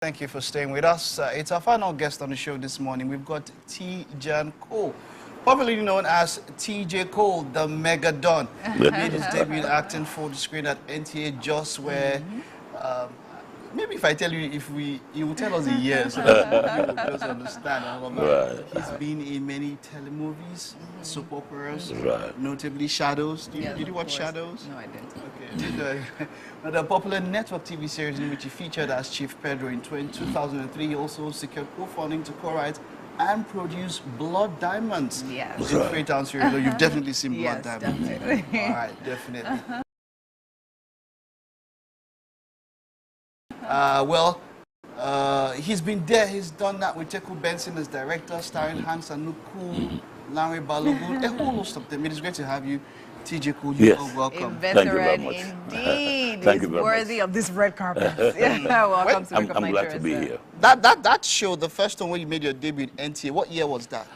Thank you for staying with us. It's our final guest on the show this morning. We've got Tejan Cole, popularly known as TJ Cole, the Mega Don. He made his debut acting for the screen at NTA Just, where maybe if I tell you, you will tell us a year so that you will just understand all of that. He's been in many telemovies, soap operas, notably Shadows. Did you watch Shadows? No, I didn't. Okay. The popular network TV series in which he featured as Chief Pedro in 2003. He also secured co-funding to co-write and produce Blood Diamonds. Yes. In Freetown Serial. You've definitely seen Blood Yes, Diamonds. definitely. All right, definitely. He's been there. He's done that with Teku Benson as director, starring Hans Anuku, Larry Balogun, a whole host of them. It is great to have you, TJ Cole. You are welcome. A veteran indeed. Thank you very worthy of this red carpet. Welcome to I'm glad to be here. That show, the first one when you made your debut in NTA, what year was that?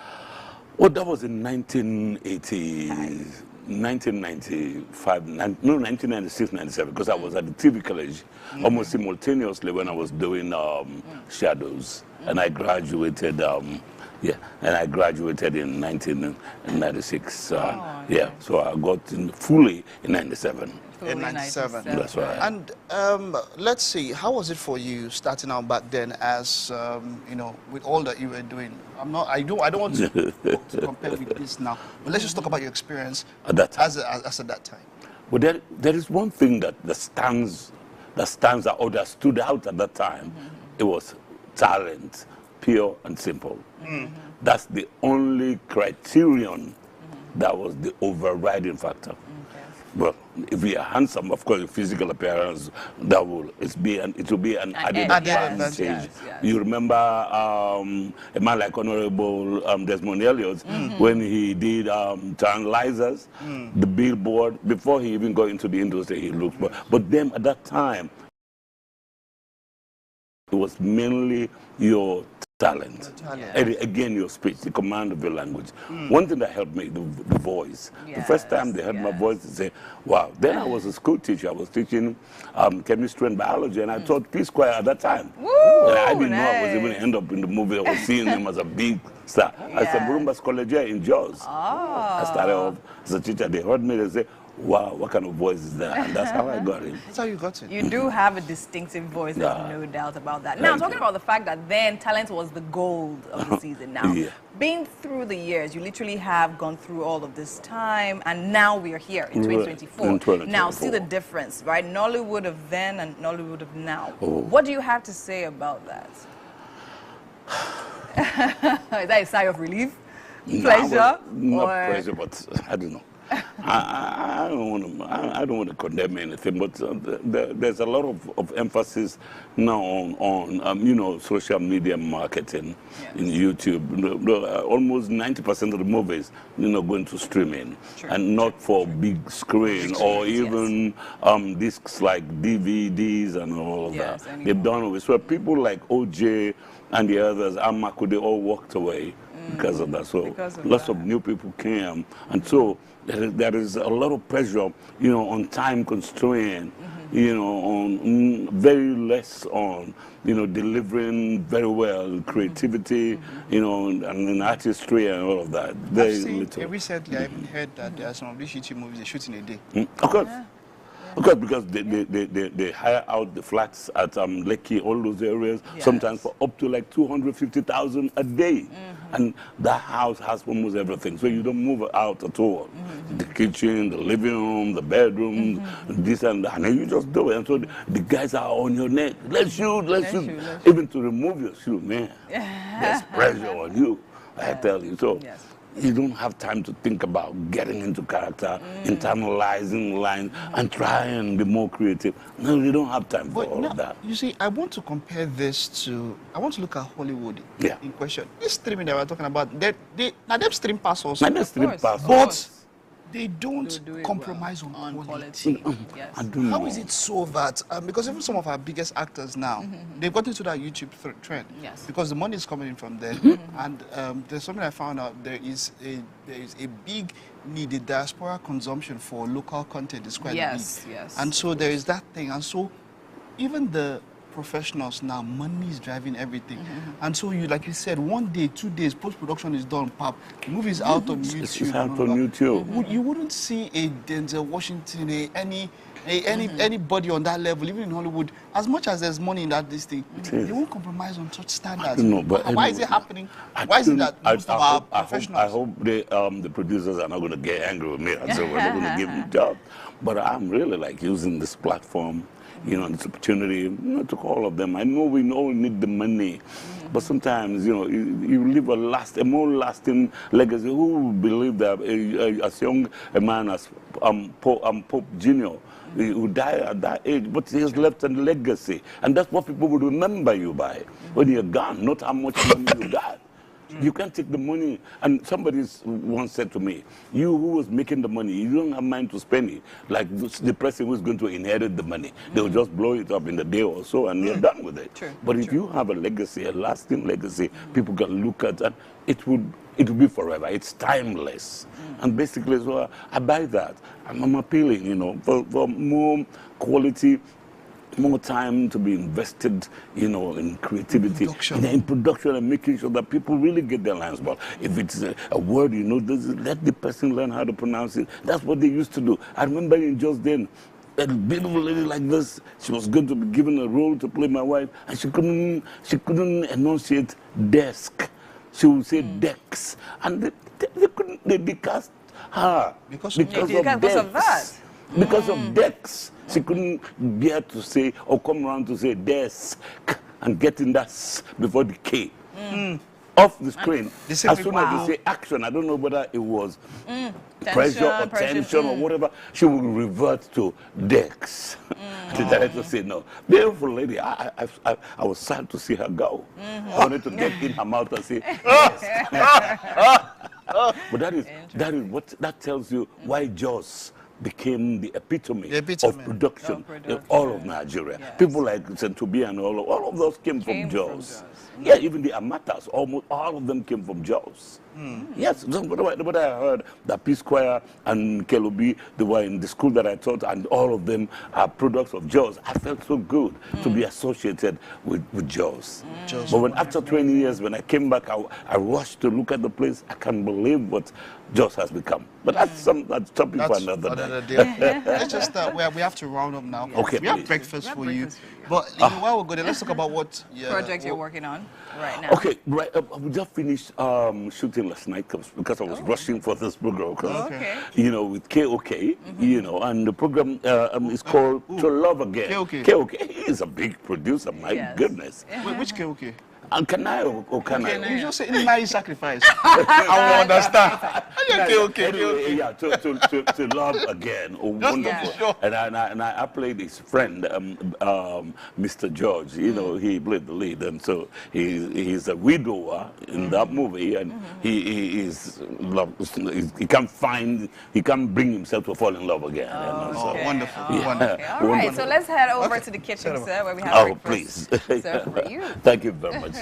Well, that was in 1996, 97, because I was at the TV college almost simultaneously when I was doing Shadows, and I graduated. And I graduated in 1996. So I got in fully in 97. In 97. That's right. And let's see, how was it for you starting out back then as, with all that you were doing? I don't want to compare with this now, but let's just talk about your experience at that time. As at that time. Well, there is one thing that stands out or that stood out at that time. It was talent, pure and simple. That's the only criterion that was the overriding factor. Well, if you are handsome, of course, your physical appearance, it will be an added advantage. Yes. You remember a man like Honorable Desmond Elliott, when he did Tantalizers, the billboard, before he even got into the industry, he looked for. But then at that time, it was mainly your talent. And again, your speech, the command of your language. One thing that helped me, the voice. The first time they heard my voice, they say, wow. Then I was a school teacher. I was teaching chemistry and biology, and I taught P-Square at that time. And I didn't know I was even going to end up in the movie. I was seeing him as a big star. As a Burumba's College in Jaws. I started off as a teacher. They heard me, they say, wow, what kind of voice is that? And that's how I got it. That's how you got it. You do have a distinctive voice, there's no doubt about that. Now, talking about the fact that then talent was the gold of the season now. Being through the years, you literally have gone through all of this time, and now we are here in 2024. In 2024. Now, see the difference, right? Nollywood of then and Nollywood of now. What do you have to say about that? Is that a sigh of relief? Pleasure? Not pleasure, but I don't know. I don't want to condemn anything, but there's a lot of emphasis now on social media marketing in YouTube. Almost 90% of the movies going to streaming and not for big screen or even discs like DVDs and all of that. They've done it. So people like OJ and the others, Amaku, they all walked away because of that. So lots of new people came, and so there is a lot of pressure, on time constraint, on very less on, delivering very well, creativity, and artistry and all of that. Very little. Recently, I heard that there are some of these YouTube movies they shoot in a day. Of course. Of course, because they hire out the flats at Lekki, all those areas, sometimes for up to like 250,000 a day. And that house has almost everything, so you don't move out at all. The kitchen, the living room, the bedroom, this and that, and then you just do it. And so the guys are on your neck. Let's shoot. Even to remove your shoe, man, there's pressure on you, I tell you. So. You don't have time to think about getting into character, internalizing lines, and try and be more creative. No, you don't have time for all of that. You see, I want to compare this to, I want to look at Hollywood in question. This streaming that we're talking about, they stream pass also. But they don't compromise on quality. How is it so that, because even some of our biggest actors now, they've got into that YouTube trend. Because the money is coming in from there. And there's something I found out, there is a big need, the diaspora consumption for local content is quite big. And so there is that thing. And so even the professionals now, money is driving everything. And so like you said, 1 day, 2 days, post-production is done, pap, the movie is out on YouTube. It's out on YouTube. You wouldn't see a Denzel Washington, anybody on that level, even in Hollywood, as much as there's money in that this thing, they won't compromise on such standards. Why is it happening? Why is it that most of our professionals... I hope the producers are not going to get angry with me and say we're not going to give them jobs. But I'm really like using this platform, this opportunity, to call of them. I know we all need the money, but sometimes, you leave a more lasting legacy. Who would believe that as young a man as Pope Jr., who died at that age, but he has left a legacy, and that's what people will remember you by when you're gone, not how much money you got. You can't take the money. And somebody once said to me, you who was making the money, you don't have mind to spend it. Like the person who's going to inherit the money. They will just blow it up in a day or so and you're done with it. But if you have a legacy, a lasting legacy, people can look at and it will be forever. It's timeless. And basically, so I buy that. I'm appealing, for more quality, more time to be invested, in creativity, in production, and making sure that people really get their lines. But if it's a word, let the person learn how to pronounce it. That's what they used to do. I remember in just then, a beautiful lady like this, she was going to be given a role to play my wife, and she couldn't enunciate desk. She would say decks, and they cast her because of that. Because of decks. She couldn't bear to say or come around to say desk and getting that s before the K. Off the screen, as soon as they say action, I don't know whether it was pressure or tension or whatever, she would revert to decks. The director said no. Beautiful lady, I was sad to see her go. I wanted to get in her mouth and say, yes. But that tells you why Jaws became the epitome of production in all of Nigeria. Yes. People like Centubi and all of those came from Jaws. Yeah, even the Amatas, almost all of them came from Jaws. Yes, but I heard that Peace Choir and Kelubi, they were in the school that I taught, and all of them are products of Jaws. I felt so good to be associated with Jaws. But when after 20 years, when I came back, I rushed to look at the place. I can't believe what Jaws has become. But that's topic for another day. Let's just we have to round up now. Okay, we have breakfast for you. But while we're going, let's talk about what project you're working on right now. Okay, right. We just finished shooting last night because I was rushing for this program. With KOK, and the program is called To Love Again. KOK is a big producer. My goodness. Wait, which KOK? Can I or can I? You just say nice sacrifice. I will understand. Yeah, to love again. Oh, wonderful. And I played his friend, Mr. George. He played the lead, and so he's a widower in that movie, and he can't bring himself to fall in love again. Wonderful. Wonderful. All right, so let's head over to the kitchen, sir, where we have breakfast. Please. Sir, for you. Thank you very much.